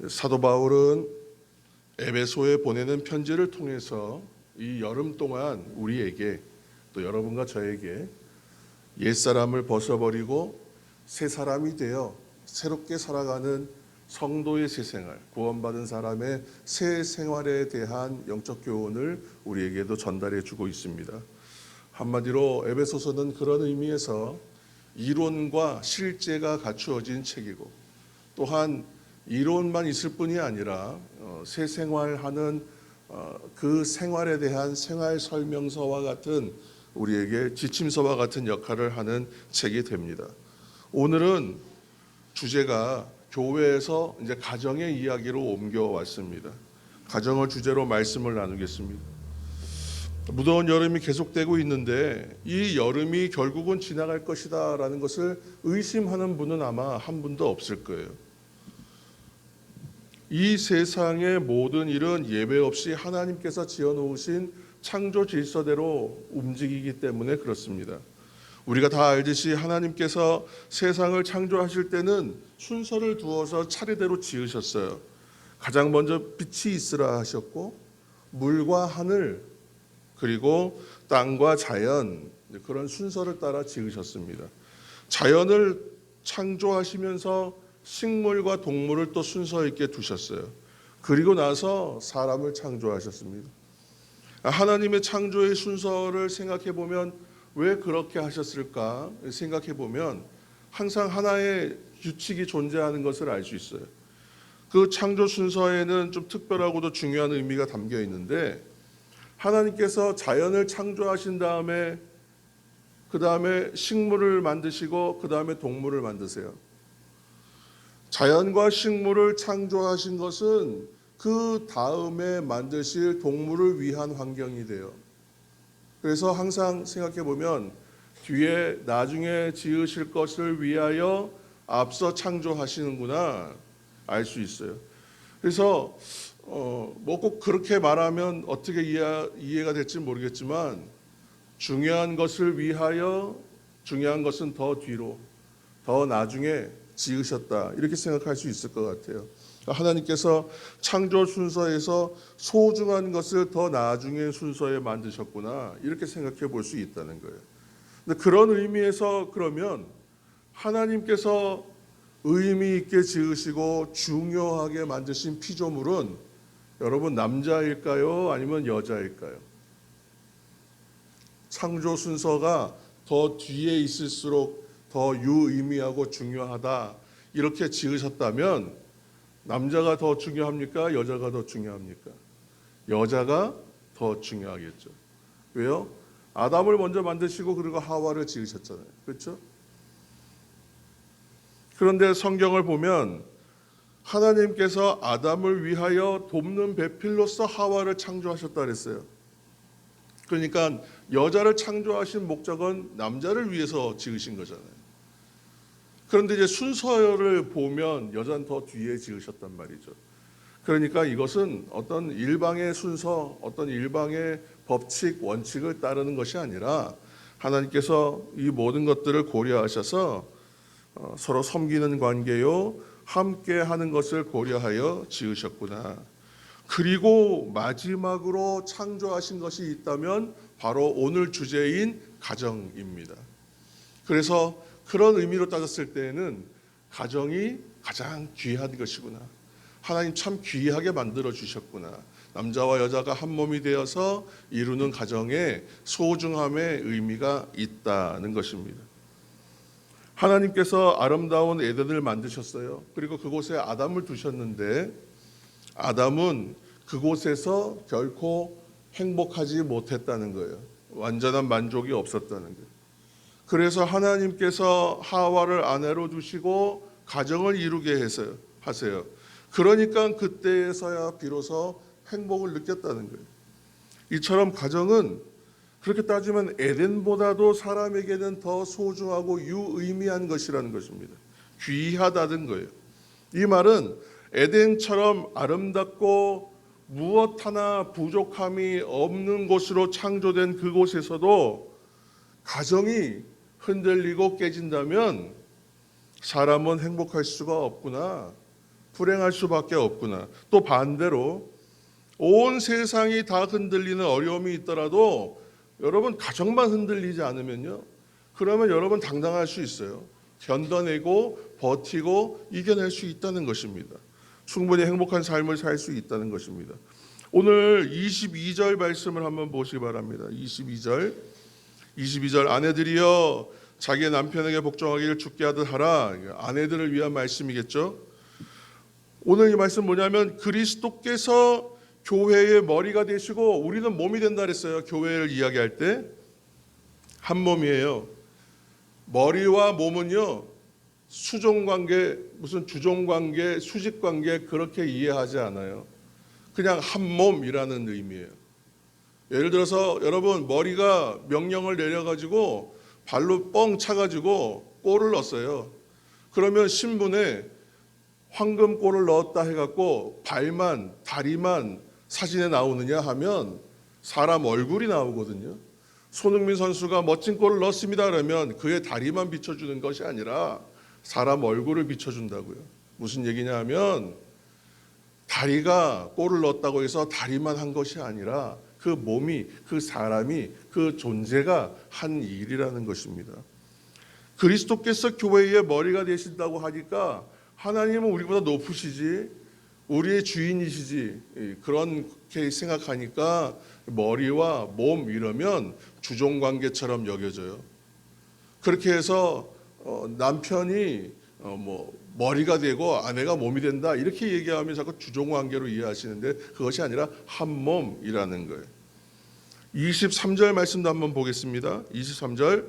사도 바울은 에베소에 보내는 편지를 통해서 이 여름 동안 우리에게 또 여러분과 저에게 옛사람을 벗어버리고 새 사람이 되어 새롭게 살아가는 성도의 새 생활, 구원받은 사람의 새 생활에 대한 영적 교훈을 우리에게도 전달해 주고 있습니다. 한마디로 에베소서는 그런 의미에서 이론과 실제가 갖추어진 책이고, 또한 이론만 있을 뿐이 아니라 새 생활하는 그 생활에 대한 생활 설명서와 같은, 우리에게 지침서와 같은 역할을 하는 책이 됩니다. 오늘은 주제가 교회에서 이제 가정의 이야기로 옮겨왔습니다. 가정을 주제로 말씀을 나누겠습니다. 무더운 여름이 계속되고 있는데 이 여름이 결국은 지나갈 것이다 라는 것을 의심하는 분은 아마 한 분도 없을 거예요. 이 세상의 모든 일은 예외 없이 하나님께서 지어놓으신 창조 질서대로 움직이기 때문에 그렇습니다. 우리가 다 알듯이 하나님께서 세상을 창조하실 때는 순서를 두어서 차례대로 지으셨어요. 가장 먼저 빛이 있으라 하셨고, 물과 하늘, 그리고 땅과 자연, 그런 순서를 따라 지으셨습니다. 자연을 창조하시면서 식물과 동물을 또 순서 있게 두셨어요. 그리고 나서 사람을 창조하셨습니다. 하나님의 창조의 순서를 생각해 보면 왜 그렇게 하셨을까 생각해 보면 항상 하나의 규칙이 존재하는 것을 알 수 있어요. 그 창조 순서에는 좀 특별하고도 중요한 의미가 담겨 있는데, 하나님께서 자연을 창조하신 다음에 그 다음에 식물을 만드시고 그 다음에 동물을 만드세요. 자연과 식물을 창조하신 것은 그 다음에 만드실 동물을 위한 환경이 돼요. 그래서 항상 생각해 보면 뒤에 나중에 지으실 것을 위하여 앞서 창조하시는구나 알 수 있어요. 그래서 뭐 꼭 그렇게 말하면 어떻게 이해가 될지 모르겠지만, 중요한 것을 위하여 중요한 것은 더 뒤로, 더 나중에 지으셨다, 이렇게 생각할 수 있을 것 같아요. 하나님께서 창조 순서에서 소중한 것을 더 나중에 순서에 만드셨구나, 이렇게 생각해 볼 수 있다는 거예요. 근데 그런 의미에서 그러면 하나님께서 의미 있게 지으시고 중요하게 만드신 피조물은 여러분 남자일까요? 아니면 여자일까요? 창조 순서가 더 뒤에 있을수록 더 유의미하고 중요하다, 이렇게 지으셨다면 남자가 더 중요합니까? 여자가 더 중요합니까? 여자가 더 중요하겠죠. 왜요? 아담을 먼저 만드시고 그리고 하와를 지으셨잖아요. 그렇죠? 그런데 성경을 보면 하나님께서 아담을 위하여 돕는 배필로서 하와를 창조하셨다 그랬어요. 그러니까 여자를 창조하신 목적은 남자를 위해서 지으신 거잖아요. 그런데 이제 순서를 보면 여자는 더 뒤에 지으셨단 말이죠. 그러니까 이것은 어떤 일방의 순서, 어떤 일방의 법칙, 원칙을 따르는 것이 아니라 하나님께서 이 모든 것들을 고려하셔서 서로 섬기는 관계요, 함께 하는 것을 고려하여 지으셨구나. 그리고 마지막으로 창조하신 것이 있다면 바로 오늘 주제인 가정입니다. 그래서 그런 의미로 따졌을 때에는 가정이 가장 귀한 것이구나. 하나님 참 귀하게 만들어 주셨구나. 남자와 여자가 한 몸이 되어서 이루는 가정의 소중함의 의미가 있다는 것입니다. 하나님께서 아름다운 에덴을 만드셨어요. 그리고 그곳에 아담을 두셨는데 아담은 그곳에서 결코 행복하지 못했다는 거예요. 완전한 만족이 없었다는 거예요. 그래서 하나님께서 하와를 아내로 두시고 가정을 이루게 하세요. 그러니까 그때에서야 비로소 행복을 느꼈다는 거예요. 이처럼 가정은 그렇게 따지면 에덴보다도 사람에게는 더 소중하고 유의미한 것이라는 것입니다. 귀하다는 거예요. 이 말은 에덴처럼 아름답고 무엇 하나 부족함이 없는 곳으로 창조된 그곳에서도 가정이 흔들리고 깨진다면 사람은 행복할 수가 없구나, 불행할 수밖에 없구나. 또 반대로 온 세상이 다 흔들리는 어려움이 있더라도 여러분 가정만 흔들리지 않으면요, 그러면 여러분 당당할 수 있어요. 견뎌내고 버티고 이겨낼 수 있다는 것입니다. 충분히 행복한 삶을 살 수 있다는 것입니다. 오늘 22절 말씀을 한번 보시기 바랍니다. 22절 아내들이여 자기의 남편에게 복종하기를 주께 하듯 하라. 아내들을 위한 말씀이겠죠. 오늘 이 말씀 뭐냐면 그리스도께서 교회의 머리가 되시고 우리는 몸이 된다 그랬어요. 교회를 이야기할 때 한 몸이에요. 머리와 몸은요, 수종관계, 무슨 주종관계, 수직관계 그렇게 이해하지 않아요. 그냥 한 몸이라는 의미예요. 예를 들어서 여러분 머리가 명령을 내려가지고 발로 뻥 차가지고 골을 넣었어요. 그러면 신문에 황금골을 넣었다 해갖고 발만 다리만 사진에 나오느냐 하면 사람 얼굴이 나오거든요. 손흥민 선수가 멋진 골을 넣었습니다 그러면 그의 다리만 비춰주는 것이 아니라 사람 얼굴을 비춰준다고요. 무슨 얘기냐 하면 다리가 골을 넣었다고 해서 다리만 한 것이 아니라 그 몸이, 그 사람이, 그 존재가 한 일이라는 것입니다. 그리스도께서 교회의 머리가 되신다고 하니까 하나님은 우리보다 높으시지, 우리의 주인이시지, 그렇게 생각하니까 머리와 몸 이러면 주종관계처럼 여겨져요. 그렇게 해서 남편이 머리가 되고 아내가 몸이 된다 이렇게 얘기하면 자꾸 주종관계로 이해하시는데 그것이 아니라 한 몸이라는 거예요. 23절 말씀도 한번 보겠습니다. 23절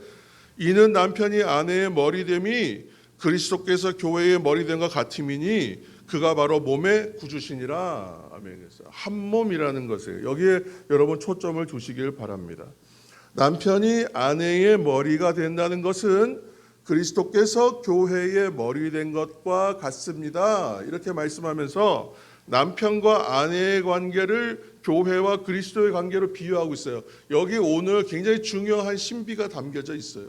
이는 남편이 아내의 머리됨이 그리스도께서 교회의 머리됨과 같음이니 그가 바로 몸의 구주시니라. 아멘. 한 몸이라는 것이에요. 여기에 여러분 초점을 두시길 바랍니다. 남편이 아내의 머리가 된다는 것은 그리스도께서 교회의 머리 된 것과 같습니다. 이렇게 말씀하면서 남편과 아내의 관계를 교회와 그리스도의 관계로 비유하고 있어요. 여기 오늘 굉장히 중요한 신비가 담겨져 있어요.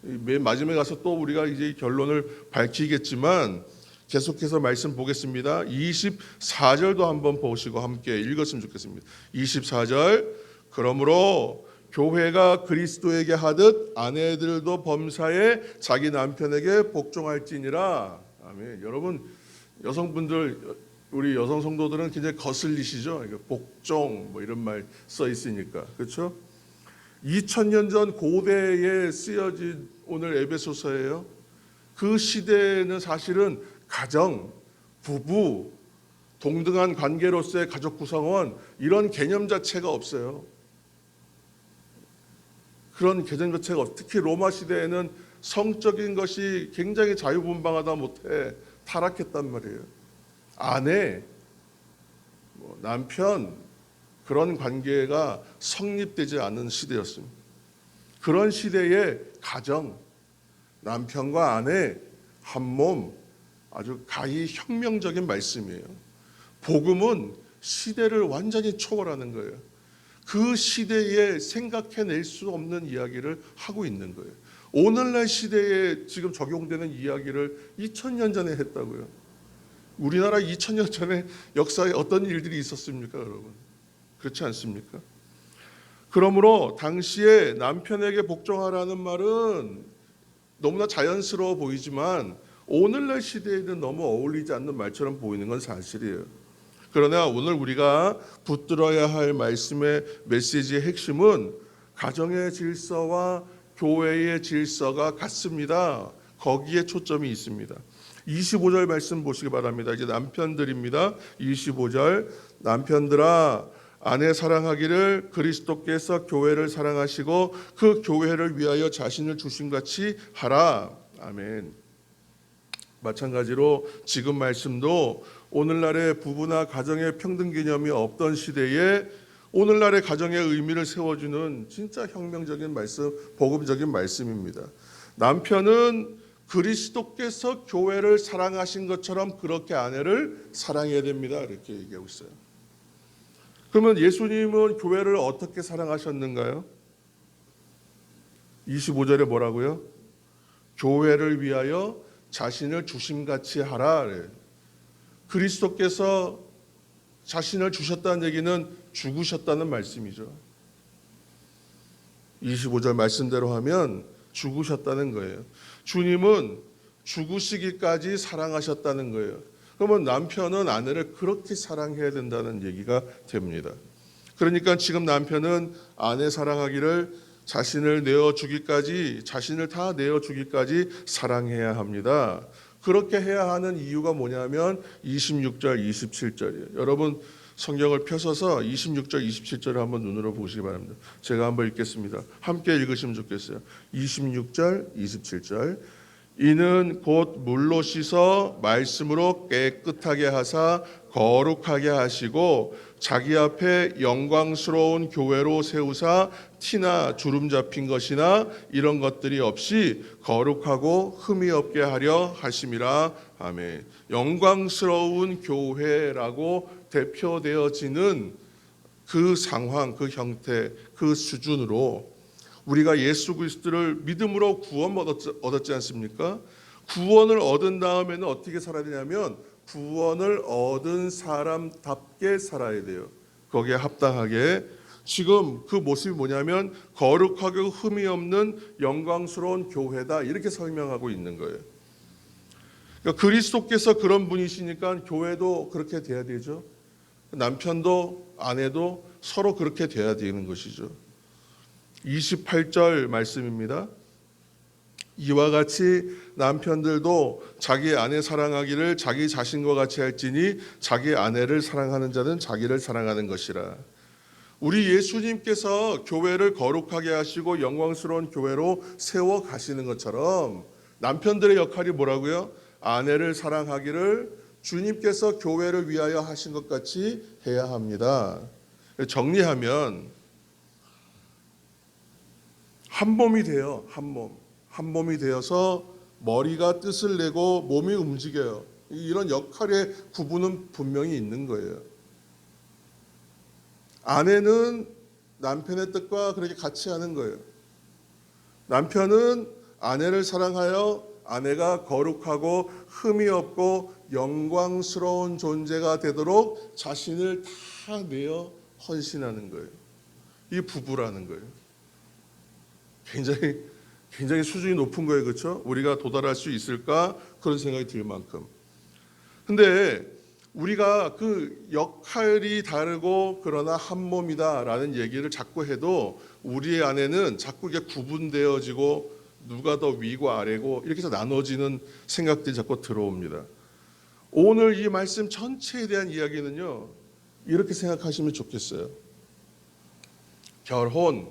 맨 마지막에 가서 또 우리가 이제 결론을 밝히겠지만 계속해서 말씀 보겠습니다. 24절도 한번 보시고 함께 읽었으면 좋겠습니다. 24절 그러므로 교회가 그리스도에게 하듯 아내들도 범사에 자기 남편에게 복종할지니라. 아멘. 여러분 여성분들 우리 여성 성도들은 굉장히 거슬리시죠? 복종 뭐 이런 말 써 있으니까 그렇죠? 2000년 전 고대에 쓰여진 오늘 에베소서예요. 그 시대에는 사실은 가정, 부부, 동등한 관계로서의 가족 구성원 이런 개념 자체가 없어요. 그런 개념 자체가 없어요. 특히 로마 시대에는 성적인 것이 굉장히 자유분방하다 못해 타락했단 말이에요. 아내, 남편 그런 관계가 성립되지 않은 시대였습니다. 그런 시대에 가정, 남편과 아내, 한 몸 아주 가히 혁명적인 말씀이에요. 복음은 시대를 완전히 초월하는 거예요. 그 시대에 생각해낼 수 없는 이야기를 하고 있는 거예요. 오늘날 시대에 지금 적용되는 이야기를 2000년 전에 했다고요. 우리나라 2000년 전에 역사에 어떤 일들이 있었습니까, 여러분? 그렇지 않습니까? 그러므로 당시에 남편에게 복종하라는 말은 너무나 자연스러워 보이지만 오늘날 시대에는 너무 어울리지 않는 말처럼 보이는 건 사실이에요. 그러나 오늘 우리가 붙들어야 할 말씀의 메시지의 핵심은 가정의 질서와 교회의 질서가 같습니다. 거기에 초점이 있습니다. 25절 말씀 보시기 바랍니다. 이제 남편들입니다. 25절 남편들아 아내 사랑하기를 그리스도께서 교회를 사랑하시고 그 교회를 위하여 자신을 주심같이 하라. 아멘. 마찬가지로 지금 말씀도 오늘날의 부부나 가정의 평등 개념이 없던 시대에 오늘날의 가정의 의미를 세워주는 진짜 혁명적인 말씀, 복음적인 말씀입니다. 남편은 그리스도께서 교회를 사랑하신 것처럼 그렇게 아내를 사랑해야 됩니다. 이렇게 얘기하고 있어요. 그러면 예수님은 교회를 어떻게 사랑하셨는가요? 25절에 뭐라고요? 교회를 위하여 자신을 주심같이 하라. 그리스도께서 자신을 주셨다는 얘기는 죽으셨다는 말씀이죠. 25절 말씀대로 하면 죽으셨다는 거예요. 주님은 죽으시기까지 사랑하셨다는 거예요. 그러면 남편은 아내를 그렇게 사랑해야 된다는 얘기가 됩니다. 그러니까 지금 남편은 아내 사랑하기를 자신을 내어주기까지, 자신을 다 내어주기까지 사랑해야 합니다. 그렇게 해야 하는 이유가 뭐냐면 26절, 27절이에요. 여러분 성경을 펴서서 26절, 27절을 한번 눈으로 보시기 바랍니다. 제가 한번 읽겠습니다. 함께 읽으시면 좋겠어요. 26절, 27절. 이는 곧 물로 씻어 말씀으로 깨끗하게 하사 거룩하게 하시고 자기 앞에 영광스러운 교회로 세우사 티나 주름 잡힌 것이나 이런 것들이 없이 거룩하고 흠이 없게 하려 하심이라. 아멘. 영광스러운 교회라고 대표되어지는 그 상황, 그 형태, 그 수준으로 우리가 예수 그리스도를 믿음으로 구원 얻었지 않습니까? 구원을 얻은 다음에는 어떻게 살아야 되냐면 구원을 얻은 사람답게 살아야 돼요. 거기에 합당하게. 지금 그 모습이 뭐냐면 거룩하고 흠이 없는 영광스러운 교회다, 이렇게 설명하고 있는 거예요. 그러니까 그리스도께서 그런 분이시니까 교회도 그렇게 돼야 되죠. 남편도 아내도 서로 그렇게 돼야 되는 것이죠. 28절 말씀입니다. 이와 같이 남편들도 자기 아내 사랑하기를 자기 자신과 같이 할지니 자기 아내를 사랑하는 자는 자기를 사랑하는 것이라. 우리 예수님께서 교회를 거룩하게 하시고 영광스러운 교회로 세워 가시는 것처럼 남편들의 역할이 뭐라고요? 아내를 사랑하기를 주님께서 교회를 위하여 하신 것 같이 해야 합니다. 정리하면 한 몸이 돼요. 한 몸이 되어서 머리가 뜻을 내고 몸이 움직여요. 이런 역할의 구분은 분명히 있는 거예요. 아내는 남편의 뜻과 그렇게 같이 하는 거예요. 남편은 아내를 사랑하여 아내가 거룩하고 흠이 없고 영광스러운 존재가 되도록 자신을 다 내어 헌신하는 거예요. 이 부부라는 거예요. 굉장히 수준이 높은 거예요. 그렇죠? 우리가 도달할 수 있을까? 그런 생각이 들 만큼. 근데 우리가 그 역할이 다르고 그러나 한 몸이다라는 얘기를 자꾸 해도 우리 안에는 자꾸 이게 구분되어지고 누가 더 위고 아래고 이렇게 해서 나눠지는 생각들이 자꾸 들어옵니다. 오늘 이 말씀 전체에 대한 이야기는요, 이렇게 생각하시면 좋겠어요. 결혼,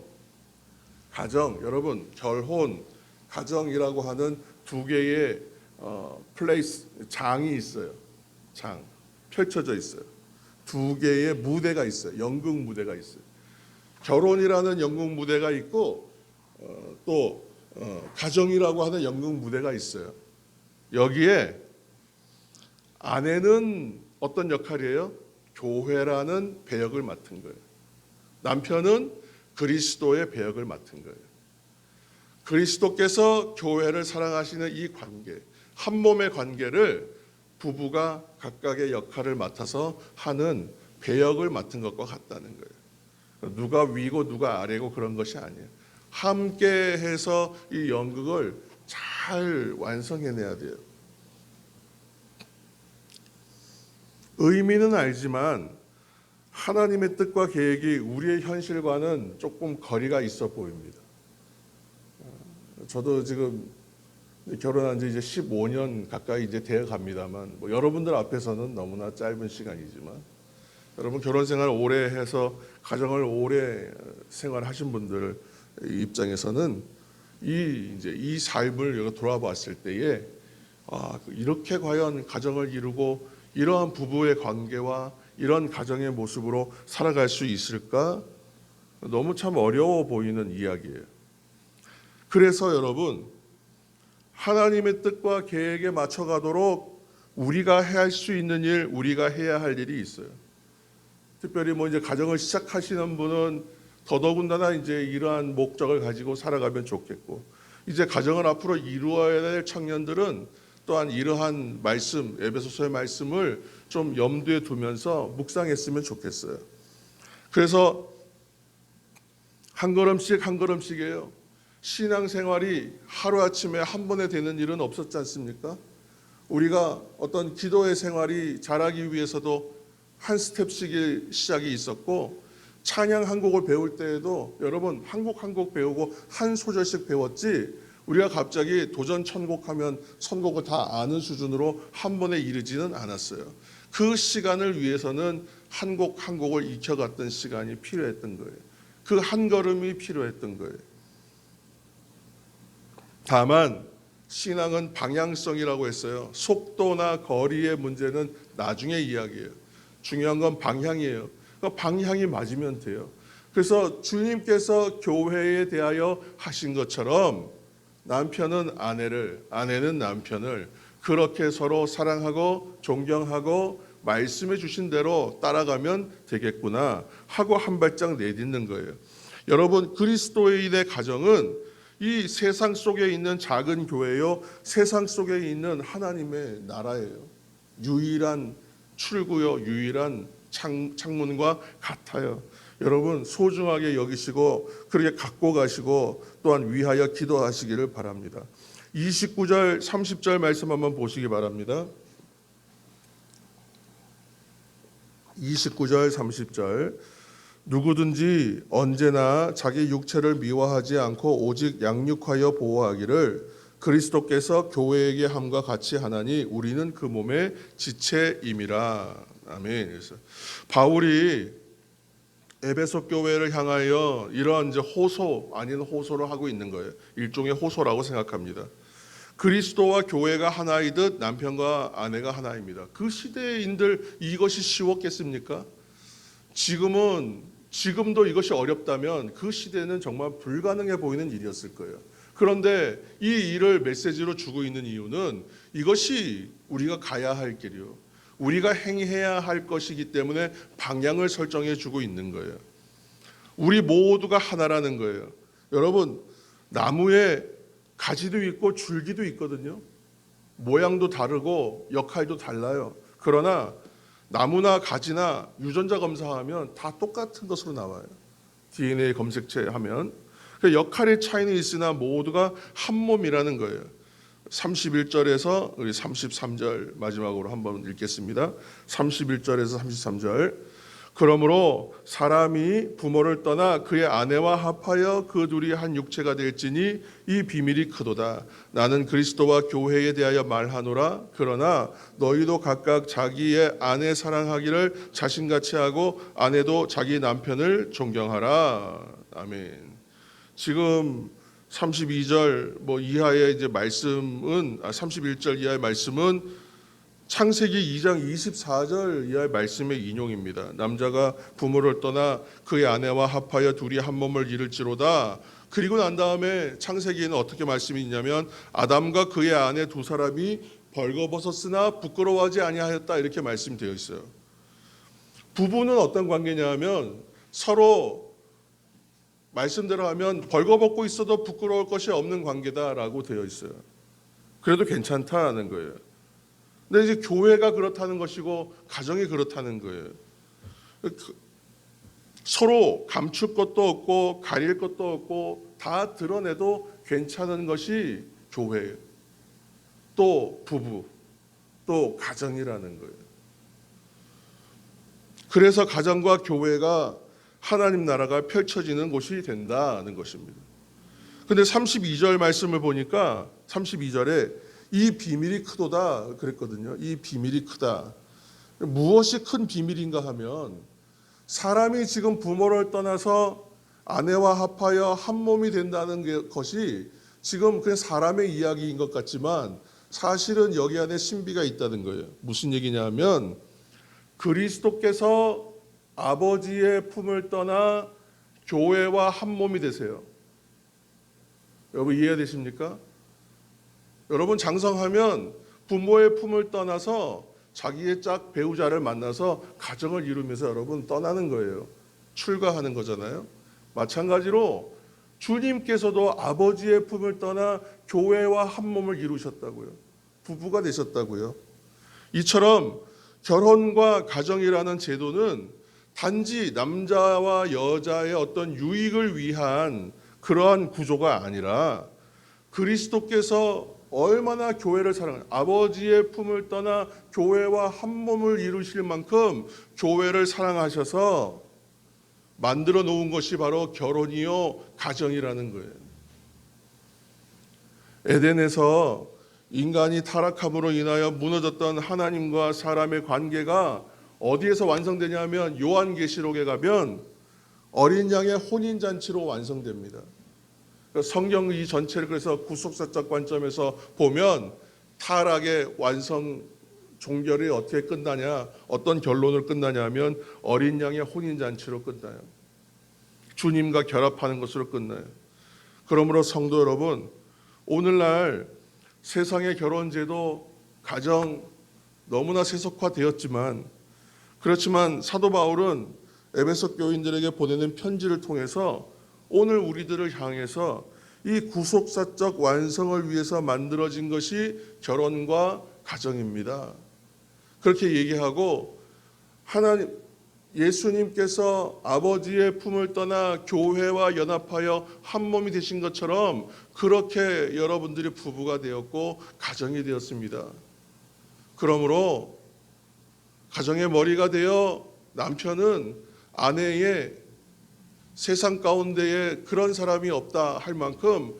가정, 여러분 결혼, 가정이라고 하는 두 개의 플레이스, 장이 있어요. 장 펼쳐져 있어요. 두 개의 무대가 있어요. 연극 무대가 있어요. 결혼이라는 연극 무대가 있고 또 가정이라고 하는 연극 무대가 있어요. 여기에 아내는 어떤 역할이에요? 교회라는 배역을 맡은 거예요. 남편은 그리스도의 배역을 맡은 거예요. 그리스도께서 교회를 사랑하시는 이 관계, 한 몸의 관계를 부부가 각각의 역할을 맡아서 하는 배역을 맡은 것과 같다는 거예요. 누가 위고 누가 아래고 그런 것이 아니에요. 함께 해서 이 연극을 잘 완성해내야 돼요. 의미는 알지만 하나님의 뜻과 계획이 우리의 현실과는 조금 거리가 있어 보입니다. 저도 지금 결혼한 지 이제 15년 가까이 이제 되어 갑니다만, 여러분들 앞에서는 너무나 짧은 시간이지만, 여러분 결혼 생활 오래 해서 가정을 오래 생활하신 분들 입장에서는 이 삶을 돌아봤을 때에 이렇게 과연 가정을 이루고 이러한 부부의 관계와 이런 가정의 모습으로 살아갈 수 있을까? 너무 참 어려워 보이는 이야기예요. 그래서 여러분, 하나님의 뜻과 계획에 맞춰가도록 우리가 할 수 있는 일, 우리가 해야 할 일이 있어요. 특별히 이제 가정을 시작하시는 분은 더더군다나 이제 이러한 목적을 가지고 살아가면 좋겠고, 이제 가정을 앞으로 이루어야 될 청년들은 또한 이러한 말씀, 에베소서의 말씀을 좀 염두에 두면서 묵상했으면 좋겠어요. 그래서 한 걸음씩 한 걸음씩이에요. 신앙생활이 하루아침에 한 번에 되는 일은 없었지 않습니까? 우리가 어떤 기도의 생활이 자라기 위해서도 한 스텝씩의 시작이 있었고, 찬양 한 곡을 배울 때에도 여러분 한 곡 한 곡 배우고 한 소절씩 배웠지, 우리가 갑자기 도전 천곡하면 선곡을 다 아는 수준으로 한 번에 이르지는 않았어요. 그 시간을 위해서는 한 곡 한 곡을 익혀갔던 시간이 필요했던 거예요. 그 한 걸음이 필요했던 거예요. 다만 신앙은 방향성이라고 했어요. 속도나 거리의 문제는 나중의 이야기예요. 중요한 건 방향이에요. 그러니까 방향이 맞으면 돼요. 그래서 주님께서 교회에 대하여 하신 것처럼 남편은 아내를, 아내는 남편을 그렇게 서로 사랑하고 존경하고 말씀해 주신 대로 따라가면 되겠구나 하고 한 발짝 내딛는 거예요. 여러분, 그리스도인의 가정은 이 세상 속에 있는 작은 교회요, 세상 속에 있는 하나님의 나라예요. 유일한 출구요, 유일한 창문과 같아요. 여러분, 소중하게 여기시고 그렇게 갖고 가시고 또한 위하여 기도하시기를 바랍니다. 29절 30절 말씀 한번 보시기 바랍니다. 29절 30절 누구든지 언제나 자기 육체를 미워하지 않고 오직 양육하여 보호하기를 그리스도께서 교회에게 함과 같이 하나니 우리는 그 몸의 지체임이라. 아멘. 그래서 바울이 에베소 교회를 향하여 이러한 이제 호소 아닌 호소를 하고 있는 거예요. 일종의 호소라고 생각합니다. 그리스도와 교회가 하나이듯 남편과 아내가 하나입니다. 그 시대인들 이것이 쉬웠겠습니까? 지금도 이것이 어렵다면 그 시대는 정말 불가능해 보이는 일이었을 거예요. 그런데 이 일을 메시지로 주고 있는 이유는 이것이 우리가 가야 할 길이요, 우리가 행해야 할 것이기 때문에 방향을 설정해 주고 있는 거예요. 우리 모두가 하나라는 거예요. 여러분, 나무에 가지도 있고 줄기도 있거든요. 모양도 다르고 역할도 달라요. 그러나 나무나 가지나 유전자 검사하면 다 똑같은 것으로 나와요. DNA 검색체 하면. 역할의 차이는 있으나 모두가 한 몸이라는 거예요. 31절에서 우리 33절 마지막으로 한번 읽겠습니다. 31절에서 33절. 그러므로 사람이 부모를 떠나 그의 아내와 합하여 그 둘이 한 육체가 될지니 이 비밀이 크도다. 나는 그리스도와 교회에 대하여 말하노라. 그러나 너희도 각각 자기의 아내 사랑하기를 자신같이 하고 아내도 자기 남편을 존경하라. 아멘. 지금 32절 이하의 이제 말씀은 31절 이하의 말씀은 창세기 2장 24절 이하의 말씀의 인용입니다. 남자가 부모를 떠나 그의 아내와 합하여 둘이 한 몸을 이룰지로다. 그리고 난 다음에 창세기에는 어떻게 말씀이 있냐면 아담과 그의 아내 두 사람이 벌거벗었으나 부끄러워하지 아니하였다 이렇게 말씀되어 있어요. 부부는 어떤 관계냐 하면 서로 말씀대로 하면 벌거벗고 있어도 부끄러울 것이 없는 관계다라고 되어 있어요. 그래도 괜찮다는 거예요. 근데 이제 교회가 그렇다는 것이고 가정이 그렇다는 거예요. 서로 감출 것도 없고 가릴 것도 없고 다 드러내도 괜찮은 것이 교회예요. 또 부부, 또 가정이라는 거예요. 그래서 가정과 교회가 하나님 나라가 펼쳐지는 곳이 된다는 것입니다. 근데 32절 말씀을 보니까 32절에 이 비밀이 크도다 그랬거든요. 이 비밀이 크다. 무엇이 큰 비밀인가 하면 사람이 지금 부모를 떠나서 아내와 합하여 한 몸이 된다는 것이 지금 그냥 사람의 이야기인 것 같지만 사실은 여기 안에 신비가 있다는 거예요. 무슨 얘기냐면 그리스도께서 아버지의 품을 떠나 교회와 한 몸이 되세요. 여러분 이해되십니까? 여러분 장성하면 부모의 품을 떠나서 자기의 짝 배우자를 만나서 가정을 이루면서 여러분 떠나는 거예요. 출가하는 거잖아요. 마찬가지로 주님께서도 아버지의 품을 떠나 교회와 한 몸을 이루셨다고요. 부부가 되셨다고요. 이처럼 결혼과 가정이라는 제도는 단지 남자와 여자의 어떤 유익을 위한 그러한 구조가 아니라 그리스도께서 얼마나 교회를 사랑해요. 아버지의 품을 떠나 교회와 한 몸을 이루실 만큼 교회를 사랑하셔서 만들어 놓은 것이 바로 결혼이요 가정이라는 거예요. 에덴에서 인간이 타락함으로 인하여 무너졌던 하나님과 사람의 관계가 어디에서 완성되냐면 요한계시록에 가면 어린 양의 혼인잔치로 완성됩니다. 성경 이 전체를 그래서 구속사적 관점에서 보면 타락의 완성 종결이 어떻게 끝나냐, 어떤 결론을 끝나냐면 어린 양의 혼인잔치로 끝나요. 주님과 결합하는 것으로 끝나요. 그러므로 성도 여러분, 오늘날 세상의 결혼제도, 가정 너무나 세속화되었지만 그렇지만 사도 바울은 에베소 교인들에게 보내는 편지를 통해서 오늘 우리들을 향해서 이 구속사적 완성을 위해서 만들어진 것이 결혼과 가정입니다. 그렇게 얘기하고 하나님 예수님께서 아버지의 품을 떠나 교회와 연합하여 한 몸이 되신 것처럼 그렇게 여러분들이 부부가 되었고 가정이 되었습니다. 그러므로 가정의 머리가 되어 남편은 아내의 세상 가운데에 그런 사람이 없다 할 만큼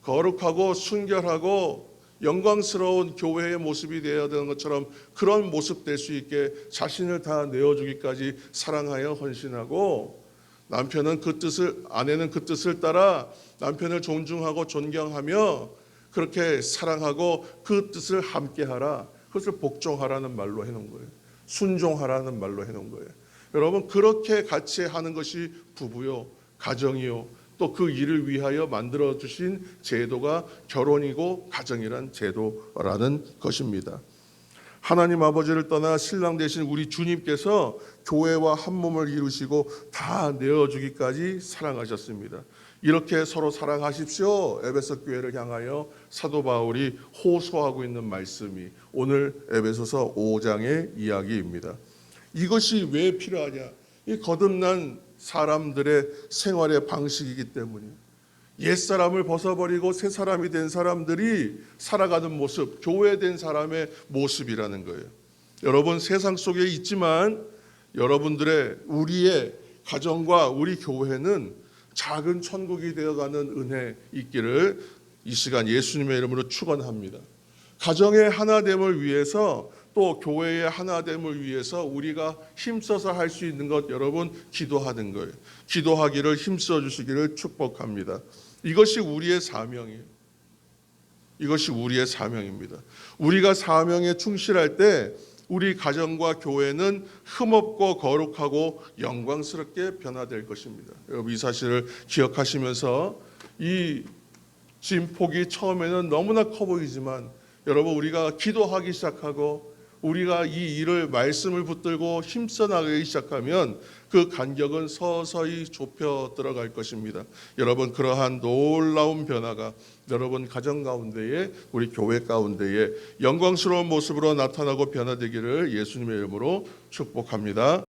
거룩하고 순결하고 영광스러운 교회의 모습이 되어야 되는 것처럼 그런 모습 될 수 있게 자신을 다 내어주기까지 사랑하여 헌신하고 남편은 그 뜻을, 아내는 그 뜻을 따라 남편을 존중하고 존경하며 그렇게 사랑하고 그 뜻을 함께하라. 그것을 복종하라는 말로 해놓은 거예요. 순종하라는 말로 해놓은 거예요. 여러분 그렇게 같이 하는 것이 부부요, 가정이요. 또 그 일을 위하여 만들어 주신 제도가 결혼이고 가정이란 제도라는 것입니다. 하나님 아버지를 떠나 신랑 되신 우리 주님께서 교회와 한 몸을 이루시고 다 내어주기까지 사랑하셨습니다. 이렇게 서로 사랑하십시오. 에베소 교회를 향하여 사도 바울이 호소하고 있는 말씀이 오늘 에베소서 5장의 이야기입니다. 이것이 왜 필요하냐? 이 거듭난 사람들의 생활의 방식이기 때문이에요. 옛사람을 벗어버리고 새 사람이 된 사람들이 살아가는 모습, 교회된 사람의 모습이라는 거예요. 여러분 세상 속에 있지만 여러분들의 우리의 가정과 우리 교회는 작은 천국이 되어가는 은혜 있기를 이 시간 예수님의 이름으로 축원합니다. 가정의 하나됨을 위해서 또 교회의 하나됨을 위해서 우리가 힘써서 할 수 있는 것 여러분 기도하는 거예요. 기도하기를 힘써 주시기를 축복합니다. 이것이 우리의 사명이에요. 이것이 우리의 사명입니다. 우리가 사명에 충실할 때 우리 가정과 교회는 흠없고 거룩하고 영광스럽게 변화될 것입니다. 여러분 이 사실을 기억하시면서 이 진폭이 처음에는 너무나 커 보이지만 여러분 우리가 기도하기 시작하고 우리가 이 일을 말씀을 붙들고 힘써 나가기 시작하면 그 간격은 서서히 좁혀 들어갈 것입니다. 여러분 그러한 놀라운 변화가 여러분 가정 가운데에 우리 교회 가운데에 영광스러운 모습으로 나타나고 변화되기를 예수님의 이름으로 축복합니다.